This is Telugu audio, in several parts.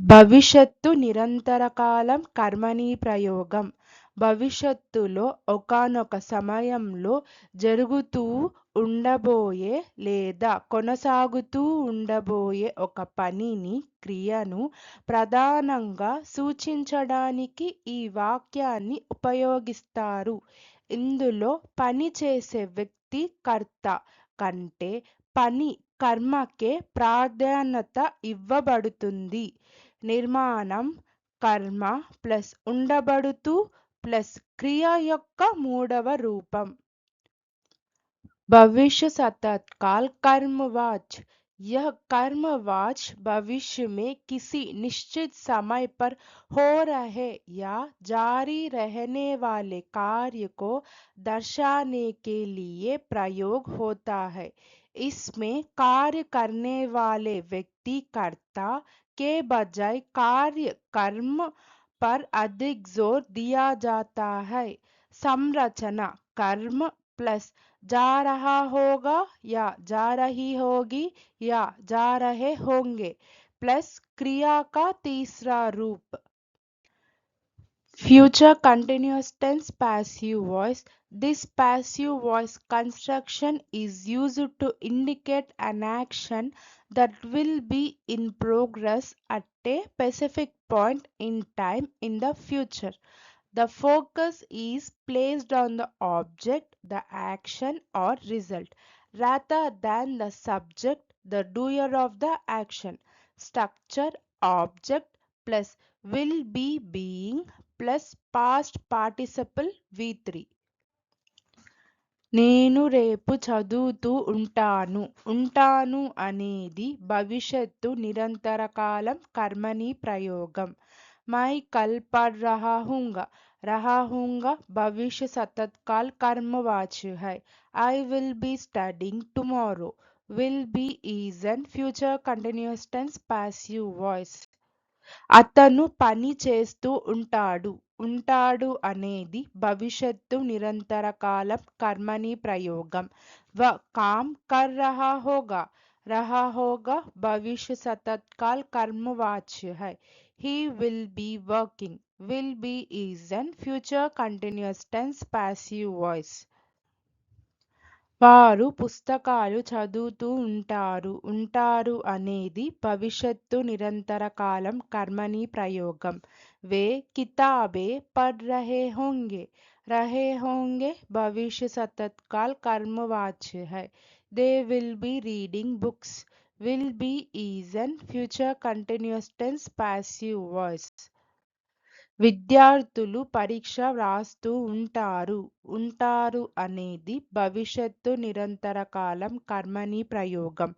భవిష్యత్తు నిరంతరకాలం కర్మణి ప్రయోగం. భవిష్యత్తులో ఒకానొక సమయంలో జరుగుతూ ఉండబోయే లేదా కొనసాగుతూ ఉండబోయే ఒక పనిని, క్రియను ప్రధానంగా సూచించడానికి ఈ వాక్యాన్ని ఉపయోగిస్తారు. ఇందులో పని చేసే వ్యక్తి కర్త కంటే పని కర్మకే ప్రాధాన్యత ఇవ్వబడుతుంది. నిర్మాణం కర్మ ప్లస్ ఉండబడుతూ ప్లస్ క్రియ యొక్క మూడవ రూపం. भविष्य सततकाल कर्मवाच। यह कर्मवाच भविष्य में किसी निश्चित समय पर हो रहे या जारी रहने वाले कार्य को दर्शाने के लिए प्रयोग होता है। इसमें कार्य करने वाले व्यक्ति कर्ता के बजाय कार्य कर्म पर अधिक जोर दिया जाता है। संरचना कर्म प्लस जा रहा होगा या जा रही होगी या जा रहे होंगे प्लस क्रिया का तीसरा रूप. Future continuous tense passive voice. This passive voice construction is used to indicate an action that will be in progress at a specific point in time in the future. The focus is placed on the object, the action or result, rather than the subject, the doer of the action. Structure object plus will be being plus past participle V3. నేను రేపు చదువుతూ ఉంటాను. ఉంటాను అనేది భవిష్యత్తు నిరంతరకాలం కర్మణి ప్రయోగం. मैं कल पढ़ रहा हूँगा. रहा हूँगा भविष्य सततकाल कर्मवाच्य है. I will be studying tomorrow. Will be is an future continuous tense passive voice. అతను పని చేస్తూ ఉంటాడు. ఉంటాడు అనేది భవిష్యత్తు నిరంతరకాలం కర్మణి ప్రయోగం. వ కామ్ కర్ రహా హోగా. రహా హోగా భవిష్య సతత్కాల్ కర్మవాచ్య high. He will be working. Will be is an future continuous tense passive voice. వారు పుస్తకాలు చదువుతూ ఉంటారు. ఉంటారు అనేది భవిష్యత్తు నిరంతరకాలం కర్మణి ప్రయోగం. వే కితాబే పఢ్ రహే హోంగే. రహే హోంగే భవిష్య సతత్కాల్ కర్మవాచ్య హై. They will be reading books. Will be is an future continuous tense passive voice. విద్యార్థులు పరీక్ష వ్రాస్తూ ఉంటారు. ఉంటారు అనేది భవిష్యత్తు నిరంతరకాలం కర్మణి ప్రయోగం.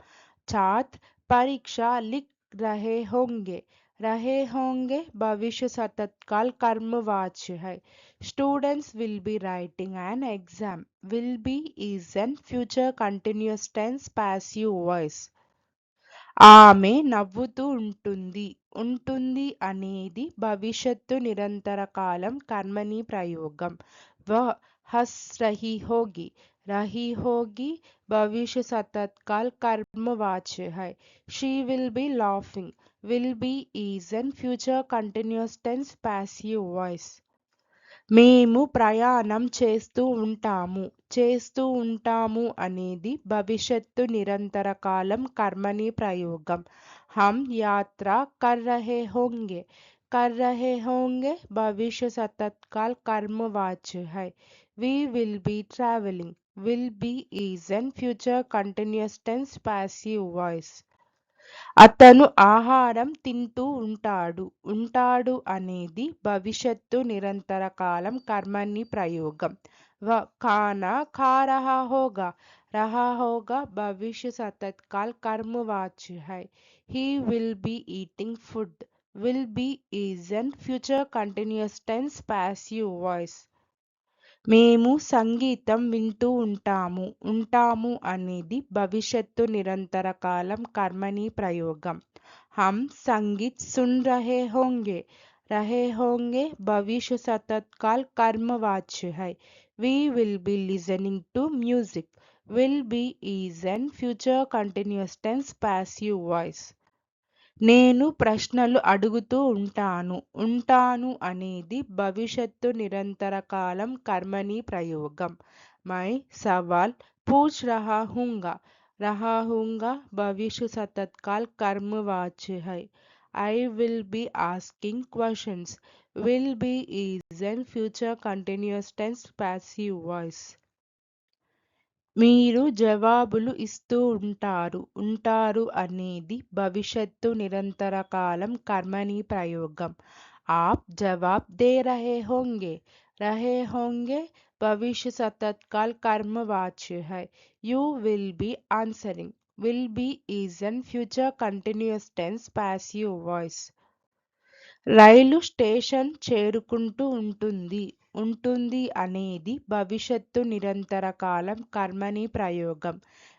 ఛాత్ర పరీక్ష లిఖ్ రహే హోంగే. రహే హోంగే భవిష్య సతత్కాల్ కర్మవాచ్య హై. Students will be writing an exam. Will be is an future continuous tense passive voice. ఆమె నవ్వుతూ ఉంటుంది. ఉంటుంది అనేది భవిష్యత్తు నిరంతరకాలం కర్మణి ప్రయోగం. వహ్ హస్ రహీ హోగి. రహీ హోగి భవిష్య సతత్కాల్ కర్మవాచ్య హై. She will be laughing. Will be is an future continuous tense passive voice. మేము ప్రయాణం చేస్తూ ఉంటాము. చేస్తూ ఉంటాము అనేది భవిష్యత్తు నిరంతరకాలం కర్మణి ప్రయోగం. హమ్ యాత్ర కర్ రహే హోంగే. కర్ రహే హోంగే భవిష్య సతత్కాల్ కర్మవాచ్య హై. We will be travelling. Will be is an future continuous tense passive voice. అతను ఆహారం తింటూ ఉంటాడు. ఉంటాడు అనేది భవిష్యత్తు నిరంతరకాలం కర్మణి ప్రయోగం. వ ఖానా ఖా రహా హోగా. రహా హోగా భవిష్య సతత్కాల్ కర్మవాచ్య హై. He will be eating food. Will be is an future continuous tense passive voice. మేము సంగీతం వింటూ ఉంటాము. ఉంటాము అనేది భవిష్యత్తు నిరంతరకాలం కర్మణి ప్రయోగం. హమ్ సంగీత్ సున్ రహే హోంగే. రహే హోంగే భవిష్య సతత్కాల్ కర్మవాచ్య హై. We will be listening to music. Will be is an future continuous tense passive voice. నేను ప్రశ్నలు అడుగుతూ ఉంటాను. ఉంటాను అనేది భవిష్యత్తు నిరంతర కాలం కర్మని ప్రయోగం. मैं सवाल पूछ रहा हूँगा. रहा हूँगा भविष्य सतत काल कर्मवाच्य है. I will be asking questions. Will be is an future continuous tense passive voice. మీరు జవాబులు ఇస్తూ ఉంటారు. ఉంటారు అనేది భవిష్యత్తు నిరంతర కాలం కర్మని ప్రయోగం. आप जवाब दे रहे होंगे भविष्य सतत काल कर्मवाच्य है. You will be answering. Will be is an future continuous tense passive voice. Rail station చేరుకుంటూ ఉంటుంది. ఉంటుంది అనేది భవిష్యత్తు నిరంతర కాలం కర్మని ప్రయోగం.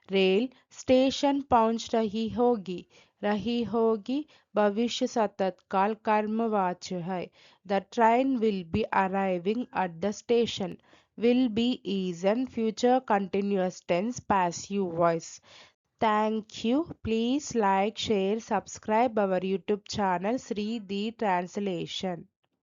రైల్ స్టేషన్ పहुंच रही होगी भविष्य सतत काल कर्मवाच्य है. The train will be arriving at the station. Will be is an future continuous tense passive voice. Thank you. Please like, share, subscribe our YouTube channel Sri the Translation.